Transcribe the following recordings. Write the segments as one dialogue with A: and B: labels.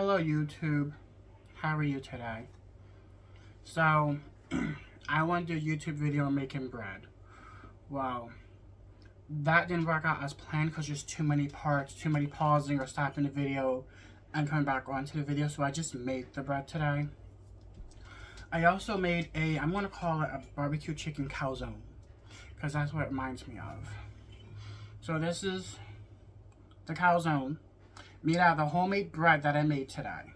A: Hello YouTube, how are you today? So, I want to do a YouTube video on making bread. Well, that didn't work out as planned because there's too many parts, too many pausing or stopping the video and coming back onto the video, so I just made the bread today. I also made I'm going to call it a barbecue chicken calzone, because that's what it reminds me of. So this is the calzone, made out of the homemade bread that I made today.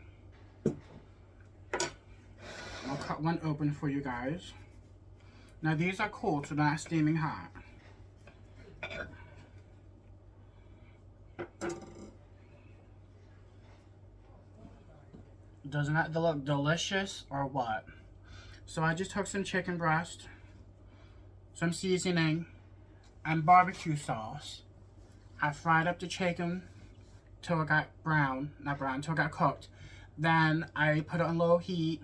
A: I'll cut one open for you guys. Now these are cold, so they're not steaming hot. Doesn't that look delicious or what? So I just took some chicken breast, some seasoning, and barbecue sauce. I fried up the chicken till it got till it got cooked. Then I put it on low heat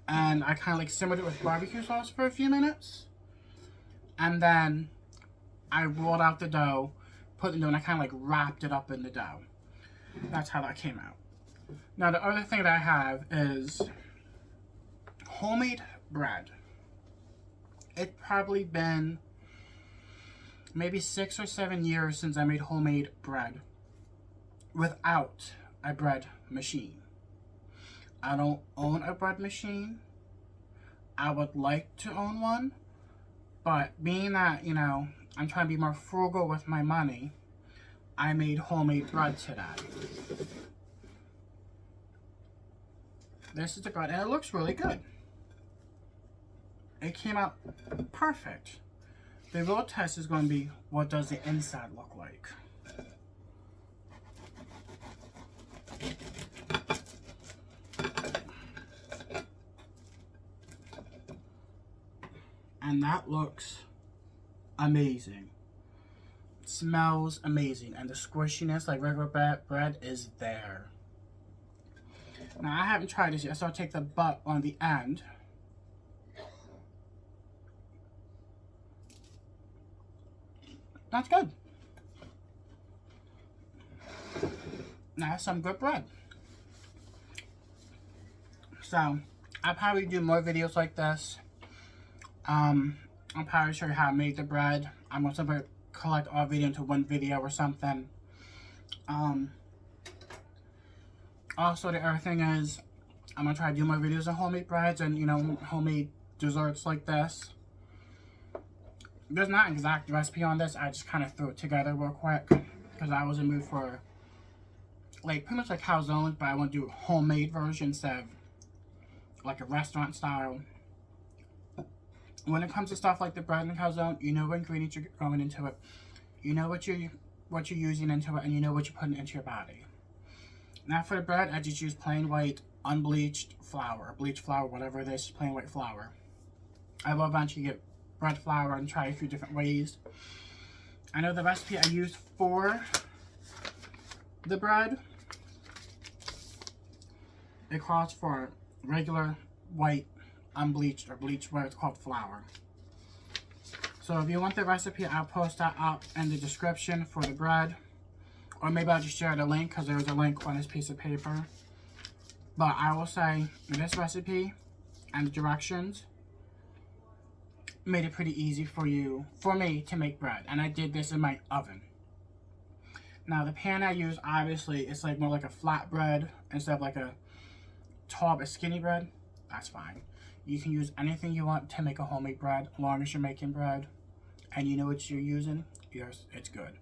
A: and I kind of like simmered it with barbecue sauce for a few minutes. And then I rolled out the dough, put it in the dough, and I kind of like wrapped it up in the dough. That's how that came out. Now the other thing that I have is homemade bread. It's probably been maybe 6 or 7 years since I made homemade bread without a bread machine. I don't own a bread machine. I would like to own one, but being that, you know, I'm trying to be more frugal with my money, I made homemade bread today. This is the bread, and it looks really good. It came out perfect. The real test is going to be, what does the inside look like? And that looks amazing. It smells amazing, and the squishiness like regular bread is there. Now I haven't tried this yet, so I'll take the butt on the end. That's good. Now that's some good bread. So I'll probably do more videos like this. I'll probably show you how I made the bread. I'm going to collect all video into one video or something. Also, the other thing is, I'm going to try to do more videos on homemade breads and, you know, homemade desserts like this. There's not an exact recipe on this. I just kind of threw it together real quick because I was in the mood for, like, pretty much like calzones, but I want to do a homemade version instead of, like, a restaurant style. When it comes to stuff like the bread and calzone, you know what ingredients you're going into it. You know what you're using into it, and you know what you're putting into your body. Now for the bread, I just use plain white, unbleached flour, bleached flour, whatever it is, plain white flour. I will eventually get bread flour and try a few different ways. I know the recipe I used for the bread, it calls for regular white, unbleached or bleached, what it's called, flour. So if you want the recipe, I'll post that up in the description for the bread, or maybe I'll just share the link because there's a link on this piece of paper. But I will say this recipe and the directions made it pretty easy for me to make bread, and I did this in my oven. Now the pan I use, obviously it's like more like a flat bread instead of like a tall but skinny bread. That's fine. You can use anything you want to make a homemade bread, as long as you're making bread and you know what you're using. It's good.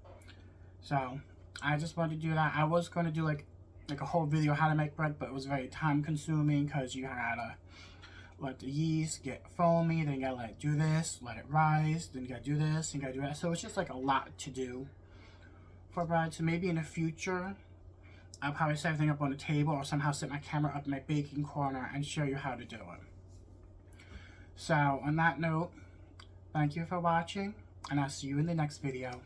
A: So I just wanted to do that. I was going to do like a whole video how to make bread, but it was very time consuming because you gotta let the yeast get foamy, then you gotta let it do this, let it rise, then you gotta do this, and you gotta do that. So it's just like a lot to do for bread. So maybe in the future, I'll probably set everything up on the table or somehow set my camera up in my baking corner and show you how to do it. So on that note, thank you for watching, and I'll see you in the next video.